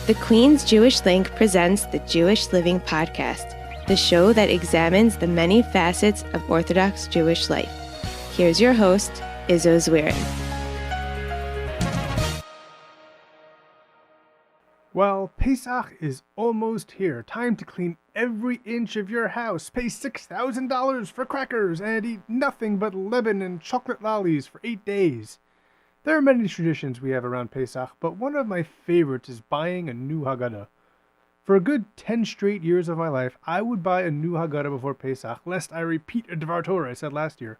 The Queen's Jewish Link presents the Jewish Living Podcast, the show that examines the many facets of Orthodox Jewish life. Here's your host, Izzo Zwirin. Well, Pesach is almost here. Time to clean every inch of your house, pay $6,000 for crackers, and eat nothing but lemon and chocolate lollies for 8 days. There are many traditions we have around Pesach, but one of my favorites is buying a new Haggadah. For a good 10 straight years of my life, I would buy a new Haggadah before Pesach, lest I repeat a Dvar Torah I said last year.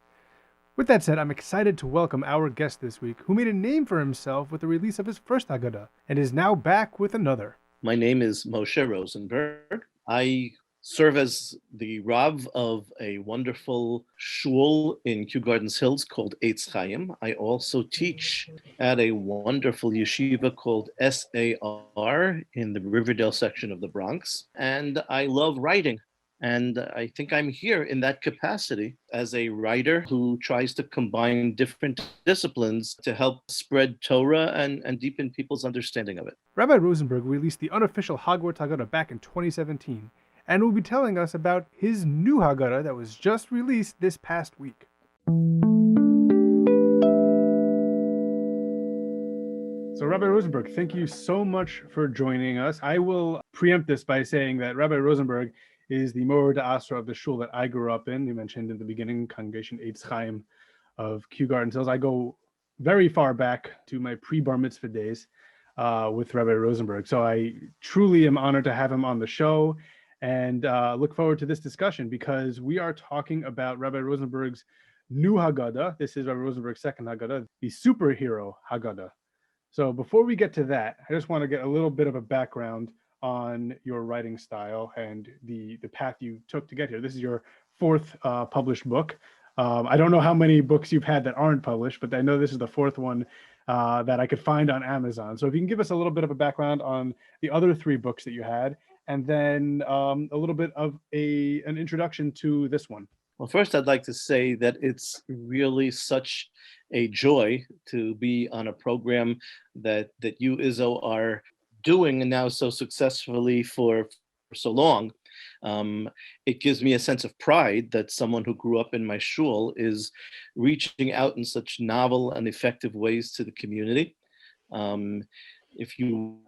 With that said, I'm excited to welcome our guest this week, who made a name for himself with the release of his first Haggadah, and is now back with another. My name is Moshe Rosenberg. I serve as the Rav of a wonderful shul in Kew Gardens Hills called Eitz Chaim. I also teach at a wonderful yeshiva called SAR in the Riverdale section of the Bronx. And I love writing. And I think I'm here in that capacity as a writer who tries to combine different disciplines to help spread Torah and deepen people's understanding of it. Rabbi Rosenberg released the unofficial Hogwarts Haggadah back in 2017, and will be telling us about his new Haggadah that was just released this past week. So Rabbi Rosenberg, thank you so much for joining us. I will preempt this by saying that Rabbi Rosenberg is the Moreh D'Asra of the shul that I grew up in. You mentioned in the beginning, congregation Eitz Chaim of Kew Gardens Hills. I go very far back to my pre-bar mitzvah days with Rabbi Rosenberg. So I truly am honored to have him on the show and look forward to this discussion because we are talking about Rabbi Rosenberg's new Haggadah. This is Rabbi Rosenberg's second Haggadah, the superhero Haggadah. So before we get to that, I just want to get a little bit of a background on your writing style and the path you took to get here. This is your fourth published book. I don't know how many books you've had that aren't published, but I know this is the fourth one that I could find on Amazon. So if you can give us a little bit of a background on the other three books that you had, and then a little bit of an introduction to this one. Well, first, I'd like to say that it's really such a joy to be on a program that you, Izzo, are doing and now so successfully for so long. It gives me a sense of pride that someone who grew up in my shul is reaching out in such novel and effective ways to the community. If you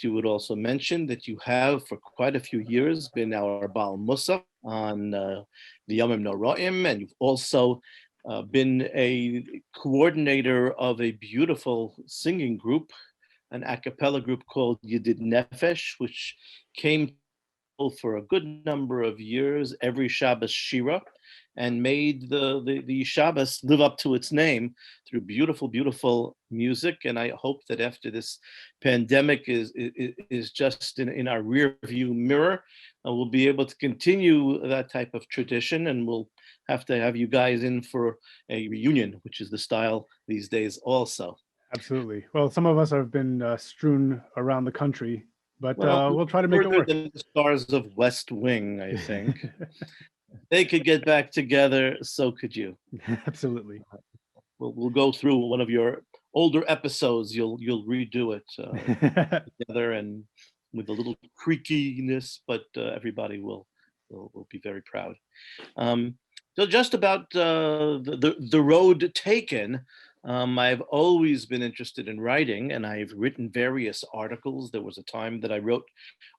would also mention that you have for quite a few years been our Baal Musaf on the Yomim Noraim, and you've also been a coordinator of a beautiful singing group, an a cappella group called Yedid Nefesh, which came for a good number of years every Shabbos Shira, and made the Shabbos live up to its name through beautiful, beautiful music. And I hope that after this pandemic is just in our rear view mirror, we'll be able to continue that type of tradition, and we'll have to have you guys in for a reunion, which is the style these days also. Absolutely. Well, some of us have been strewn around the country, but we'll try to make it work. Than the stars of West Wing, I think. They could get back together, so could you. Absolutely. We'll go through one of your older episodes. You'll redo it together and with a little creakiness, but everybody will be very proud. So just about the road taken. I've always been interested in writing, and I've written various articles. There was a time that I wrote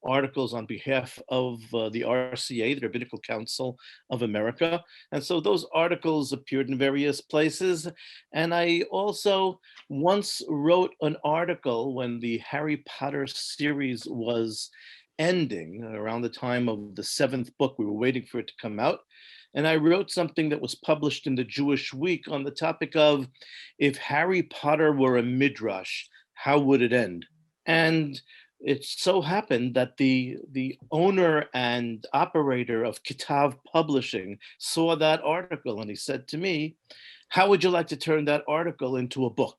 articles on behalf of the RCA, the Rabbinical Council of America. And so those articles appeared in various places. And I also once wrote an article when the Harry Potter series was ending, around the time of the seventh book. We were waiting for it to come out. And I wrote something that was published in the Jewish Week on the topic of, if Harry Potter were a midrash, how would it end? And it so happened that the owner and operator of Kitav Publishing saw that article, and he said to me, how would you like to turn that article into a book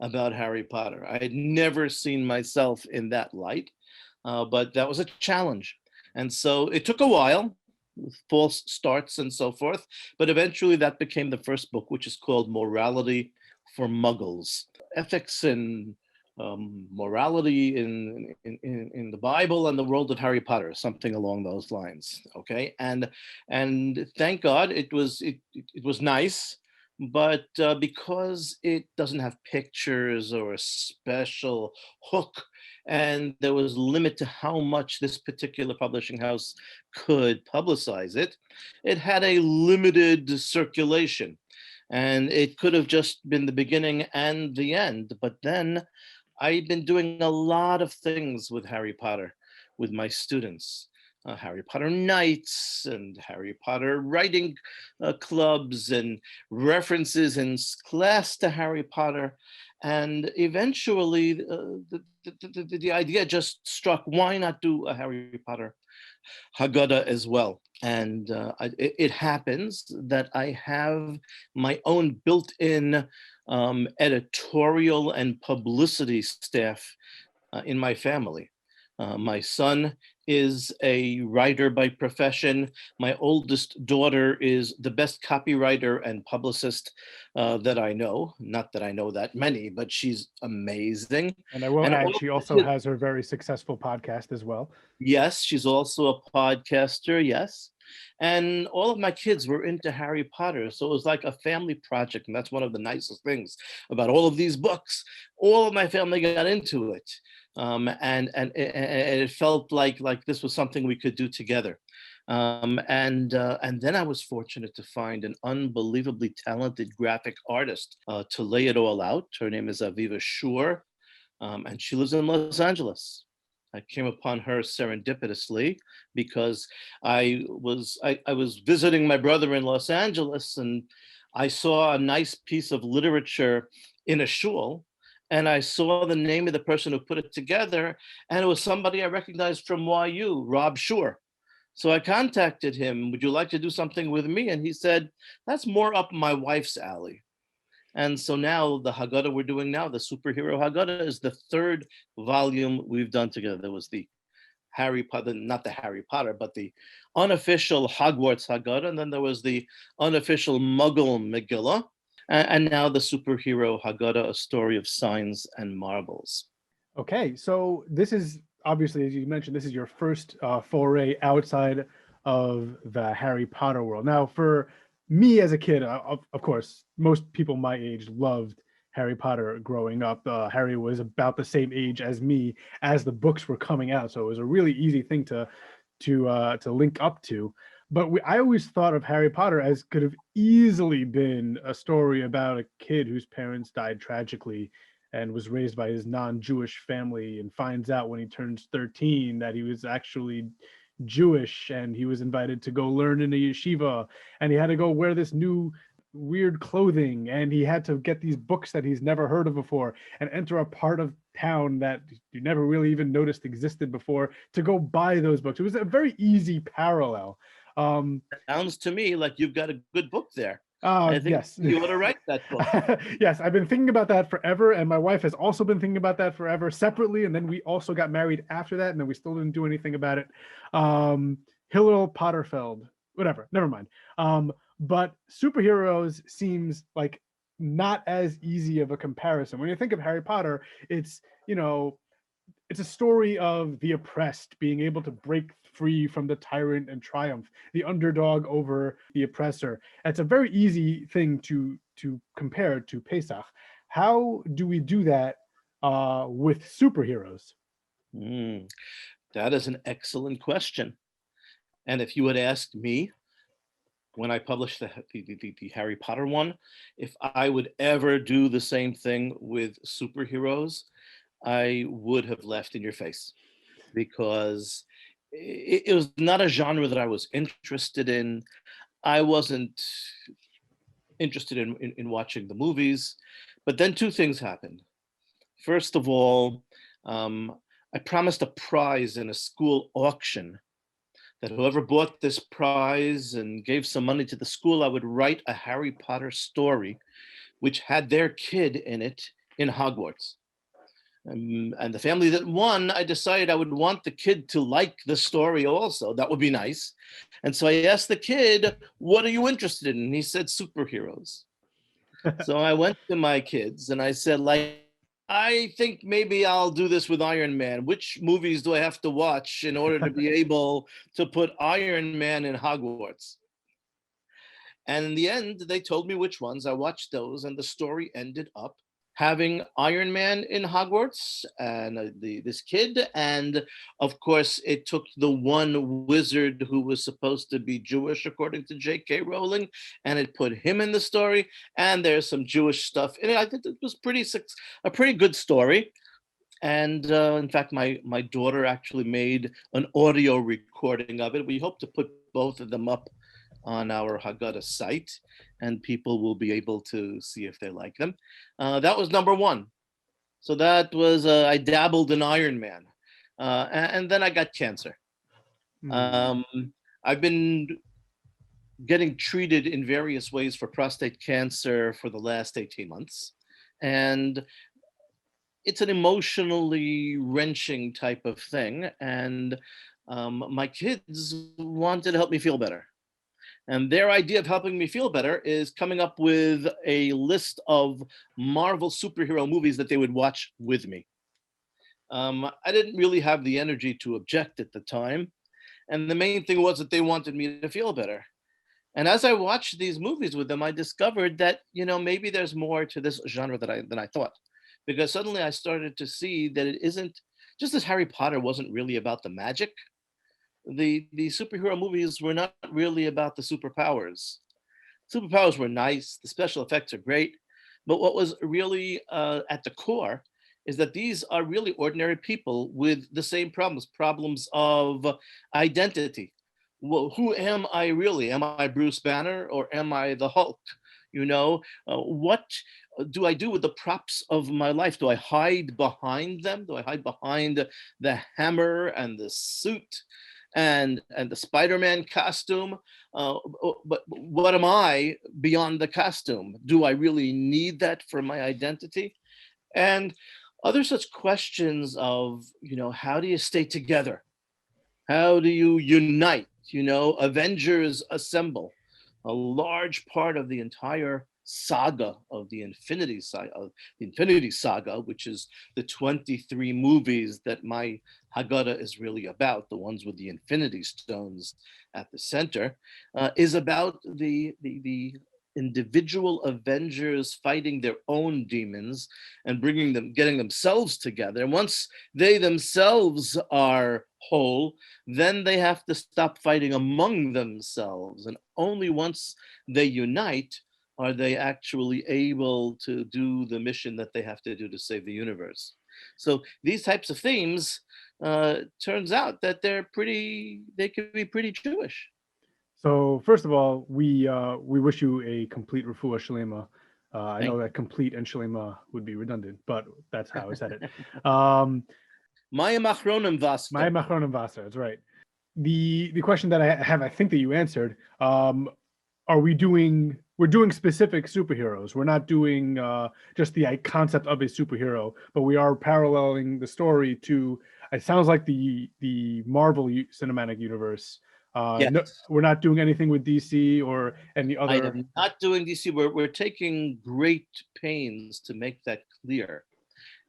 about Harry Potter? I had never seen myself in that light, but that was a challenge. And so it took a while, with false starts and so forth, but eventually that became the first book, which is called Morality for Muggles. Ethics and morality in the Bible and the world of Harry Potter, something along those lines. Okay, and thank God it was nice, but because it doesn't have pictures or a special hook, and there was limit to how much this particular publishing house could publicize it, it had a limited circulation. And it could have just been the beginning and the end. But then I've been doing a lot of things with Harry Potter, with my students. Harry Potter nights and Harry Potter writing clubs and references in class to Harry Potter. And eventually the idea just struck, why not do a Harry Potter Haggadah as well? And it happens that I have my own built-in editorial and publicity staff in my family. My son is a writer by profession. My oldest daughter is the best copywriter and publicist that I know. Not that I know that many, but she's amazing. And I will add, she also has her very successful podcast as well. Yes, she's also a podcaster, yes. And all of my kids were into Harry Potter. So it was like a family project. And that's one of the nicest things about all of these books. All of my family got into it. And it felt like this was something we could do together. And then I was fortunate to find an unbelievably talented graphic artist to lay it all out. Her name is Aviva Shur, and she lives in Los Angeles. I came upon her serendipitously because I was visiting my brother in Los Angeles, and I saw a nice piece of literature in a shul, and I saw the name of the person who put it together, and it was somebody I recognized from YU, Rob Shur. So I contacted him, would you like to do something with me? And he said, that's more up my wife's alley. And so now the Haggadah we're doing now, the Superhero Haggadah, is the third volume we've done together. There was the Harry Potter, not the Harry Potter, but the unofficial Hogwarts Haggadah, and then there was the unofficial Muggle Megillah, and now the Superhero Haggadah, a story of signs and marbles. Okay, so this is obviously, as you mentioned, this is your first foray outside of the Harry Potter world. Now, for me as a kid, of course, most people my age loved Harry Potter growing up. Harry was about the same age as me as the books were coming out, so it was a really easy thing to link up to. But I always thought of Harry Potter as could have easily been a story about a kid whose parents died tragically and was raised by his non-Jewish family, and finds out when he turns 13 that he was actually Jewish, and he was invited to go learn in a yeshiva, and he had to go wear this new weird clothing, and he had to get these books that he's never heard of before and enter a part of town that you never really even noticed existed before to go buy those books. It was a very easy parallel. Sounds to me like you've got a good book there. I think yes. You ought to write that book. Yes, I've been thinking about that forever, and my wife has also been thinking about that forever separately, and then we also got married after that, and then we still didn't do anything about it. Hillel Potterfeld, whatever, never mind. But superheroes seems like not as easy of a comparison. When you think of Harry Potter, it's, it's a story of the oppressed being able to break free from the tyrant and triumph, the underdog over the oppressor. It's a very easy thing to compare to Pesach. How do we do that with superheroes? That is an excellent question. And if you had asked me when I published the Harry Potter one, if I would ever do the same thing with superheroes, I would have laughed in your face, because it was not a genre that I was interested in. I wasn't interested in watching the movies. But then two things happened. First of all, I promised a prize in a school auction that whoever bought this prize and gave some money to the school, I would write a Harry Potter story which had their kid in it in Hogwarts. And the family that won, I decided I would want the kid to like the story also. That would be nice. And so I asked the kid, what are you interested in? And he said, superheroes. So I went to my kids and I said, like I think maybe I'll do this with Iron Man. Which movies do I have to watch in order to be able to put Iron Man in Hogwarts? And in the end, they told me which ones. I watched those, and the story ended up having Iron Man in Hogwarts and this kid. And of course, it took the one wizard who was supposed to be Jewish, according to J.K. Rowling, and it put him in the story. And there's some Jewish stuff in it. I think it was a pretty good story. And in fact, my daughter actually made an audio recording of it. We hope to put both of them up on our Haggadah site, and people will be able to see if they like them. That was number one. So that was, I dabbled in Iron Man. And then I got cancer. I've been getting treated in various ways for prostate cancer for the last 18 months. And it's an emotionally wrenching type of thing. And my kids wanted to help me feel better. And their idea of helping me feel better is coming up with a list of Marvel superhero movies that they would watch with me. I didn't really have the energy to object at the time. And the main thing was that they wanted me to feel better. And as I watched these movies with them, I discovered that, maybe there's more to this genre than I thought. Because suddenly I started to see that it isn't, just as Harry Potter wasn't really about the magic, the superhero movies were not really about the superpowers. Superpowers were nice, the special effects are great, but what was really at the core is that these are really ordinary people with the same problems of identity. Well, who am I really? Am I Bruce Banner or am I the Hulk? What do I do with the props of my life? Do I hide behind them? Do I hide behind the hammer and the suit and the Spider-Man costume? But what am I beyond the costume? Do I really need that for my identity? And other such questions of, how do you stay together? How do you unite? Avengers assemble. A large part of the entire saga of the Infinity Saga, which is the 23 movies that my Haggadah is really about, the ones with the Infinity Stones at the center, is about the individual Avengers fighting their own demons and getting themselves together. And once they themselves are whole, then they have to stop fighting among themselves. And only once they unite are they actually able to do the mission that they have to do to save the universe. So these types of themes, turns out that they can be pretty Jewish. So first of all, we wish you a complete refuah shlema. I know that complete and shlema would be redundant, but that's how I said it. Maya machronim vasa. Maya machronim vasa. That's right. The question that I have, I think that you answered. We're doing specific superheroes. We're not doing just the concept of a superhero, but we are paralleling the story to. It sounds like the Marvel cinematic universe. Yes. No, we're not doing anything with DC or any other. I am not doing DC. We're taking great pains to make that clear.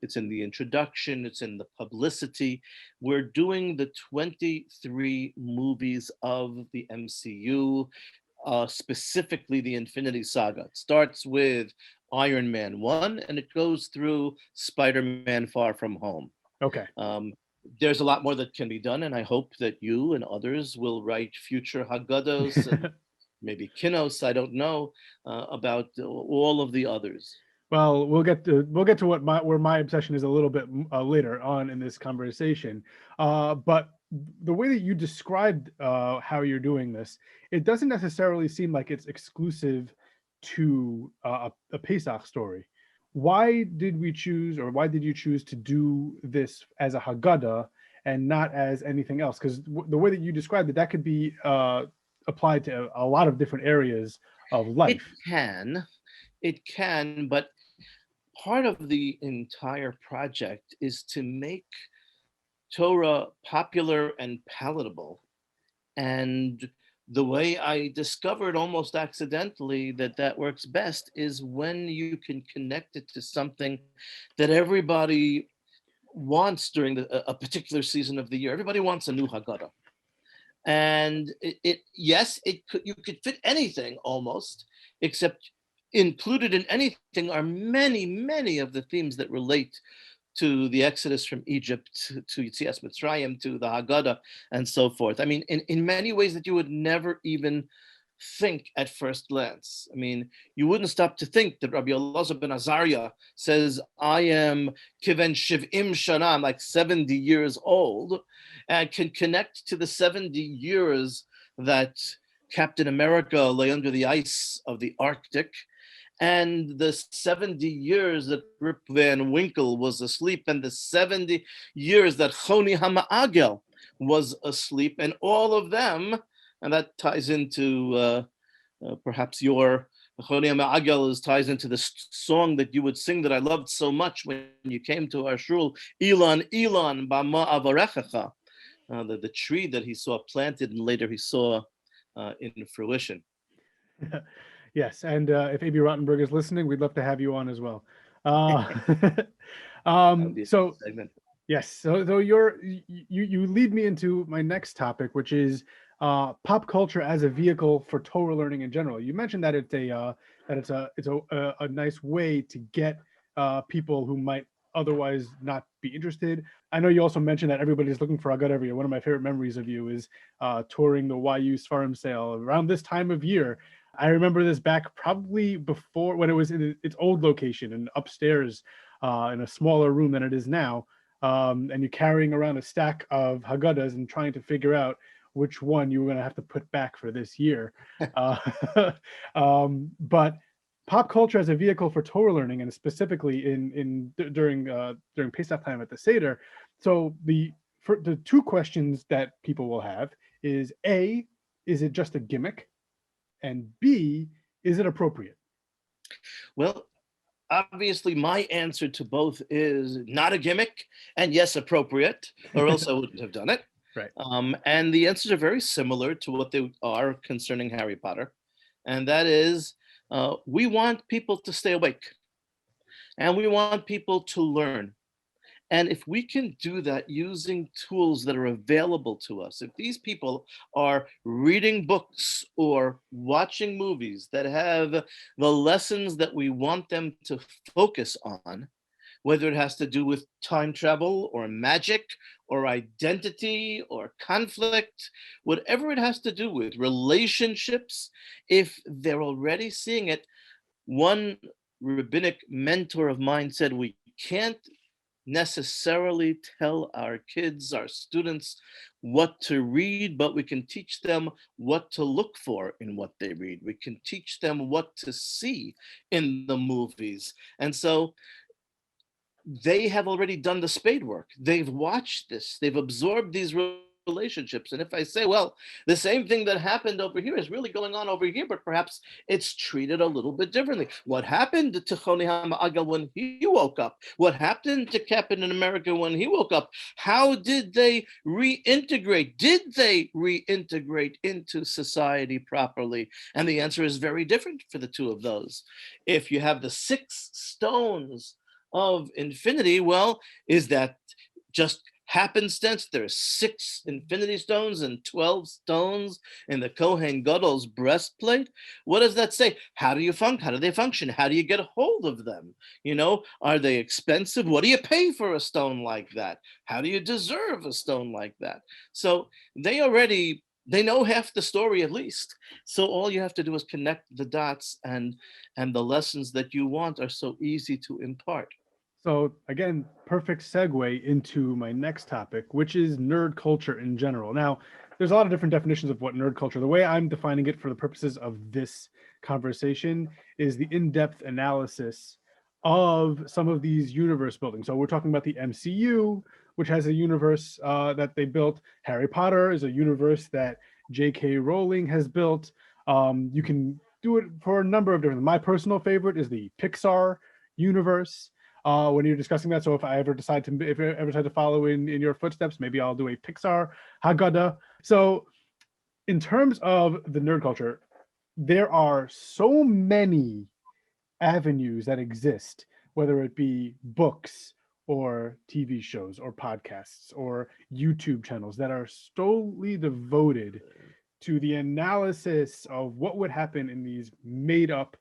It's in the introduction, it's in the publicity. We're doing the 23 movies of the MCU, specifically the Infinity Saga. It starts with Iron Man 1 and it goes through Spider-Man Far From Home. Okay. There's a lot more that can be done, and I hope that you and others will write future Haggadahs and maybe Kinos, I don't know, about all of the others. Well, we'll get to where my obsession is a little bit later on in this conversation. But the way that you described how you're doing this, it doesn't necessarily seem like it's exclusive to a Pesach story. Why did you choose to do this as a Haggadah and not as anything else? Because the way that you described it, that could be applied to a lot of different areas of life. It can, but part of the entire project is to make Torah popular and palatable. And the way I discovered almost accidentally that works best is when you can connect it to something that everybody wants during a particular season of the year. Everybody wants a new Haggadah. And you could fit anything almost, except included in anything are many of the themes that relate to the Exodus from Egypt, to Yetzias Mitzrayim, to the Haggadah, and so forth. I mean, in many ways that you would never even think at first glance. I mean, you wouldn't stop to think that Rabbi Elazar ben Azariah says, I am kiven shiv'im shana, I'm like 70 years old, and can connect to the 70 years that Captain America lay under the ice of the Arctic, and the 70 years that Rip Van Winkle was asleep, and the 70 years that Choni HaMa'agel was asleep, and all of them, and that ties into perhaps your Choni HaMa'agel ties into the song that you would sing that I loved so much when you came to our shul, Ilan, Ilan, Bama Avarechacha, the tree that he saw planted and later he saw in fruition. Yes, and if A.B. Rottenberg is listening, we'd love to have you on as well. So yes, so you lead me into my next topic, which is pop culture as a vehicle for Torah learning in general. You mentioned that it's a nice way to get people who might otherwise not be interested. I know you also mentioned that everybody's looking for Haggadah every year. One of my favorite memories of you is touring the YU Sfarim sale around this time of year. I remember this back probably before, when it was in its old location and upstairs in a smaller room than it is now. And you're carrying around a stack of Haggadahs and trying to figure out which one you were going to have to put back for this year. But pop culture as a vehicle for Torah learning, and specifically during Pesach time at the seder. So the two questions that people will have is A, is it just a gimmick? And B, is it appropriate? Well, obviously my answer to both is not a gimmick and yes, appropriate, or else I wouldn't have done it. Right. And the answers are very similar to what they are concerning Harry Potter. And that is, we want people to stay awake and we want people to learn. And if we can do that using tools that are available to us, if these people are reading books or watching movies that have the lessons that we want them to focus on, whether it has to do with time travel or magic or identity or conflict, whatever it has to do with relationships, if they're already seeing it. One rabbinic mentor of mine said, we can't necessarily tell our kids, our students, what to read, but we can teach them what to look for in what they read. We can teach them what to see in the movies. And so they have already done the spade work. They've watched this. They've absorbed these relationships. And if I say, well, the same thing that happened over here is really going on over here, but perhaps it's treated a little bit differently. What happened to Choni HaMa'agel when he woke up? What happened to Captain America when he woke up? How did they reintegrate? Did they reintegrate into society properly? And the answer is very different for the two of those. If you have the 6 stones of infinity, well, is that just happenstance? There's 6 infinity stones and 12 stones in the Kohen Gadol's breastplate. What does that say? How do you function? How do they function? How do you get a hold of them? You know, are they expensive? What do you pay for a stone like that? How do you deserve a stone like that? So they know half the story at least. So all you have to do is connect the dots, and the lessons that you want are so easy to impart. So again, perfect segue into my next topic, which is nerd culture in general. Now, there's a lot of different definitions of what nerd culture. The way I'm defining it for the purposes of this conversation is the in-depth analysis of some of these universe building. So we're talking about the MCU, which has a universe that they built. Harry Potter is a universe that J.K. Rowling has built. You can do it for a number of different. My personal favorite is the Pixar universe. When you're discussing that, so if I ever decide to follow in your footsteps, maybe I'll do a Pixar Haggadah. So in terms of the nerd culture, there are so many avenues that exist, whether it be books or TV shows or podcasts or YouTube channels that are solely devoted to the analysis of what would happen in these made up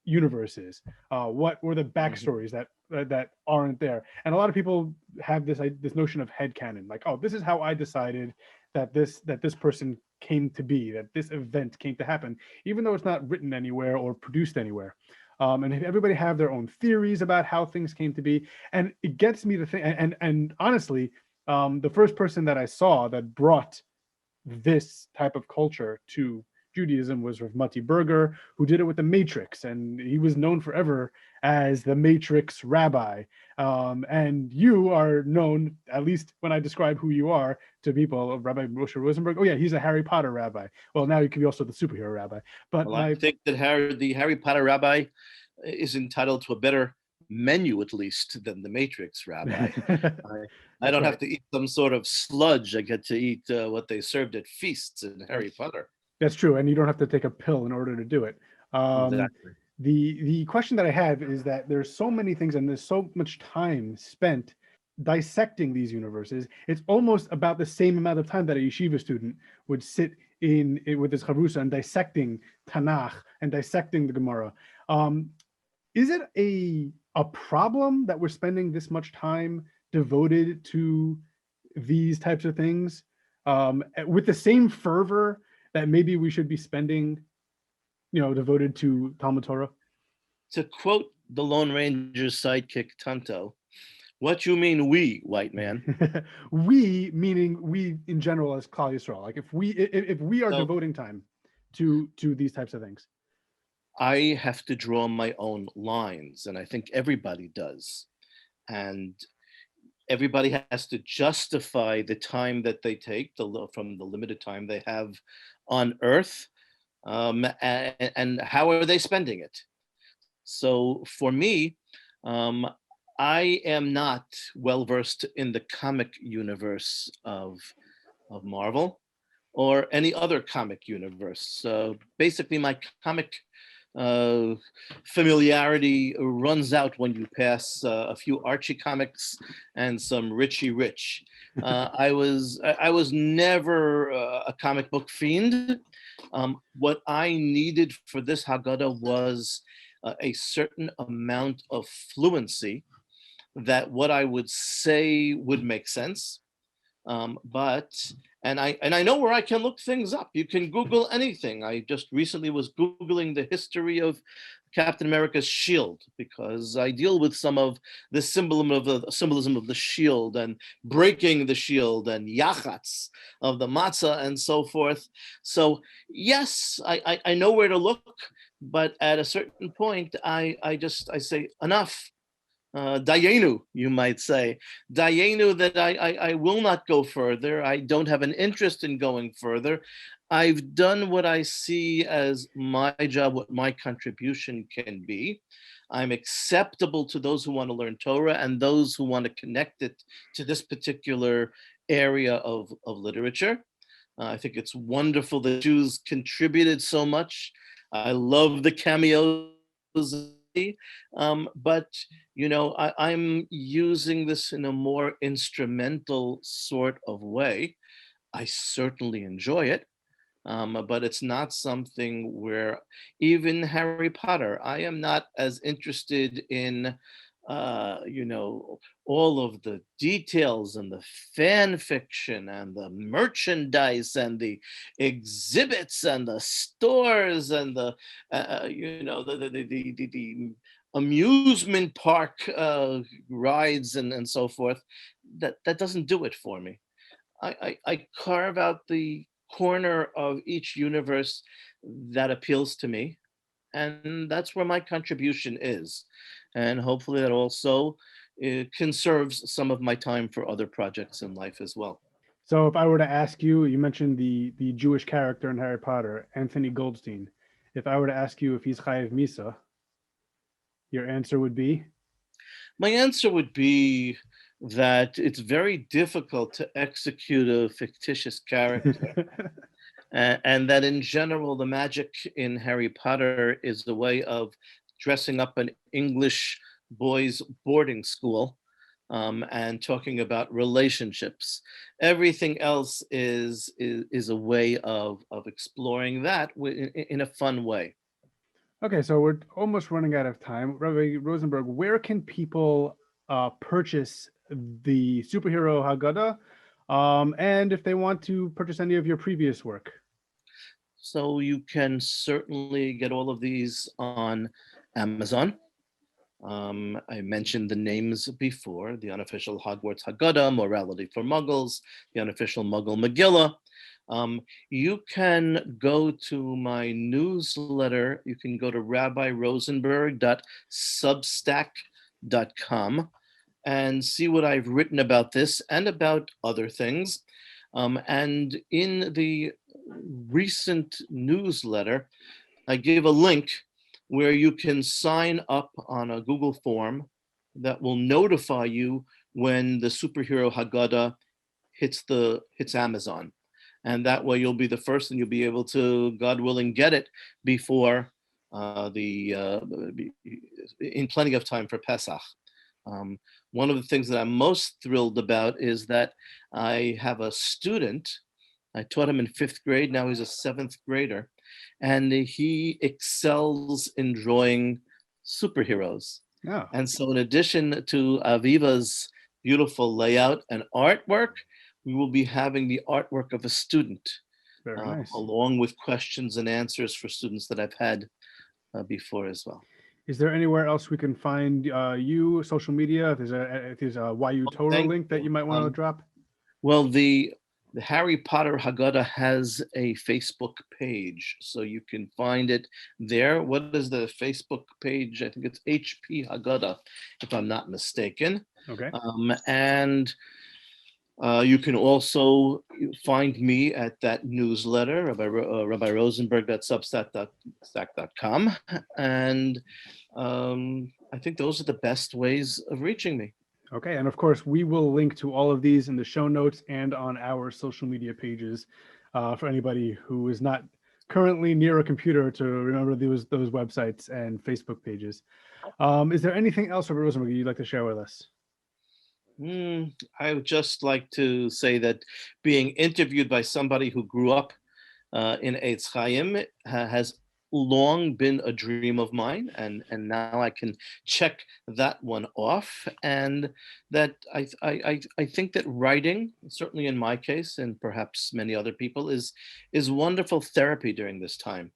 universes, what were the backstories that aren't there. And a lot of people have this notion of headcanon, like, oh, this is how I decided that this person came to be, that this event came to happen, even though it's not written anywhere or produced anywhere. And everybody have their own theories about how things came to be. And it gets me to think, and honestly, the first person that I saw that brought this type of culture to Judaism was Rav Mati Berger, who did it with the Matrix, and he was known forever as the Matrix Rabbi. And you are known, at least when I describe who you are to people, of Rabbi Moshe Rosenberg. Oh yeah, he's a Harry Potter rabbi. Well, now you can be also the superhero rabbi. But I think that the Harry Potter rabbi is entitled to a better menu, at least, than the Matrix rabbi. I don't have to eat some sort of sludge. I get to eat what they served at feasts in Harry Potter. That's true, and you don't have to take a pill in order to do it. Exactly. The question that I have is that there's so many things, and there's so much time spent dissecting these universes. It's almost about the same amount of time that a yeshiva student would sit in with his chavrusa and dissecting Tanakh and dissecting the Gemara. Is it a problem that we're spending this much time devoted to these types of things with the same fervor that maybe we should be spending, devoted to Talmud Torah? To quote the Lone Ranger's sidekick Tonto, what you mean we, white man? We, meaning we in general as Klal Yisrael. Like if we are devoting time to these types of things. I have to draw my own lines, and I think everybody does. And everybody has to justify the time that they take from the limited time they have on Earth, and how are they spending it? So for me, I am not well versed in the comic universe of Marvel or any other comic universe. So basically, my comic familiarity runs out when you pass a few Archie comics and some Richie Rich. I was never a comic book fiend. What I needed for this Haggadah was a certain amount of fluency, that what I would say would make sense. And I know where I can look things up. You can Google anything. I just recently was Googling the history of Captain America's shield, because I deal with some of the symbolism of the shield and breaking the shield and yachats of the matzah and so forth. So yes, I know where to look, but at a certain point, I say enough. Dayenu, you might say. Dayenu, that I will not go further. I don't have an interest in going further. I've done what I see as my job, what my contribution can be. I'm acceptable to those who want to learn Torah and those who want to connect it to this particular area of literature. I think it's wonderful that Jews contributed so much. I love the cameos. But I'm using this in a more instrumental sort of way. I certainly enjoy it, but it's not something where, even Harry Potter, I am not as interested in all of the details and the fan fiction and the merchandise and the exhibits and the stores and the amusement park rides and so forth. That doesn't do it for me. I carve out the corner of each universe that appeals to me, and that's where my contribution is. And hopefully that also conserves some of my time for other projects in life as well. So if I were to ask you, you mentioned the Jewish character in Harry Potter, Anthony Goldstein. If I were to ask you if he's Chayev Misa, your answer would be? My answer would be that it's very difficult to execute a fictitious character. and that in general, the magic in Harry Potter is the way of dressing up an English boys' boarding school and talking about relationships. Everything else is a way of exploring that in a fun way. Okay, so we're almost running out of time. Rabbi Rosenberg, where can people purchase the Superhero Haggadah? And if they want to purchase any of your previous work? So you can certainly get all of these on Amazon. I mentioned the names before: the Unofficial Hogwarts Haggadah, Morality for Muggles, the Unofficial Muggle Megillah. You can go to my newsletter. You can go to rabbirosenberg.substack.com and see what I've written about this and about other things. And in the recent newsletter, I give a link where you can sign up on a Google form that will notify you when the Superhero Haggadah hits Amazon. And that way you'll be the first and you'll be able to, God willing, get it before in plenty of time for Pesach. One of the things that I'm most thrilled about is that I have a student. I taught him in 5th grade. Now he's a 7th grader. And he excels in drawing superheroes. Yeah. And so in addition to Aviva's beautiful layout and artwork, we will be having the artwork of a student, Very nice. along with questions and answers for students that I've had before as well. Is there anywhere else we can find you, social media? If there's a YU Torah link that you might want to drop? Well, the Harry Potter Haggadah has a Facebook page, so you can find it there. What is the Facebook page? I think it's HP Haggadah, if I'm not mistaken. Okay. And you can also find me at that newsletter, Rabbi Rosenberg.substack.com. And I think those are the best ways of reaching me. Okay, and of course, we will link to all of these in the show notes and on our social media pages for anybody who is not currently near a computer to remember those websites and Facebook pages. Is there anything else, Rabbi Rosenberg, you'd like to share with us? I would just like to say that being interviewed by somebody who grew up in Eitz Chaim has long been a dream of mine, and now I can check that one off. And that I think that writing, certainly in my case, and perhaps many other people, is wonderful therapy during this time.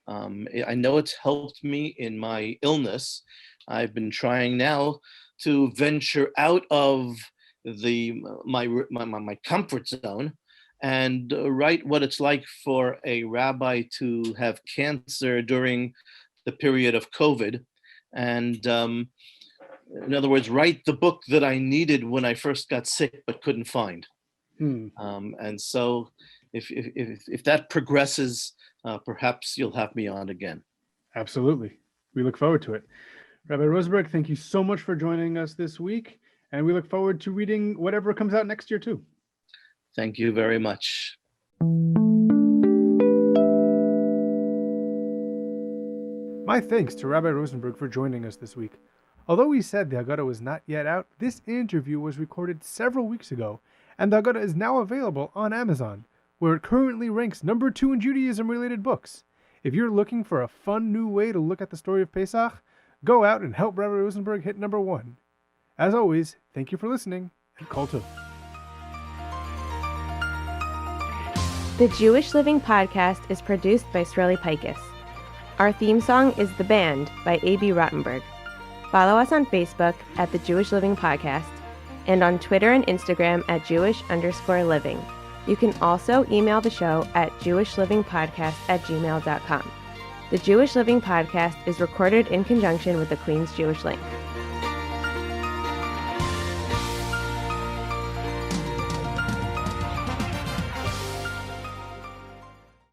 I know it's helped me in my illness. I've been trying now to venture out of my comfort zone and write what it's like for a rabbi to have cancer during the period of COVID. And in other words, write the book that I needed when I first got sick but couldn't find. And so if that progresses, perhaps you'll have me on again. Absolutely. We look forward to it. Rabbi Rosenberg, thank you so much for joining us this week. And we look forward to reading whatever comes out next year too. Thank you very much. My thanks to Rabbi Rosenberg for joining us this week. Although he said the Haggadah was not yet out, this interview was recorded several weeks ago, and the Haggadah is now available on Amazon, where it currently ranks number 2 in Judaism-related books. If you're looking for a fun new way to look at the story of Pesach, go out and help Rabbi Rosenberg hit number 1. As always, thank you for listening, and Kol Tov. The Jewish Living Podcast is produced by Sreli Paikus. Our theme song is The Band by A.B. Rottenberg. Follow us on Facebook at The Jewish Living Podcast and on Twitter and Instagram at Jewish_living. You can also email the show at jewishlivingpodcast@gmail.com. The Jewish Living Podcast is recorded in conjunction with the Queen's Jewish Link.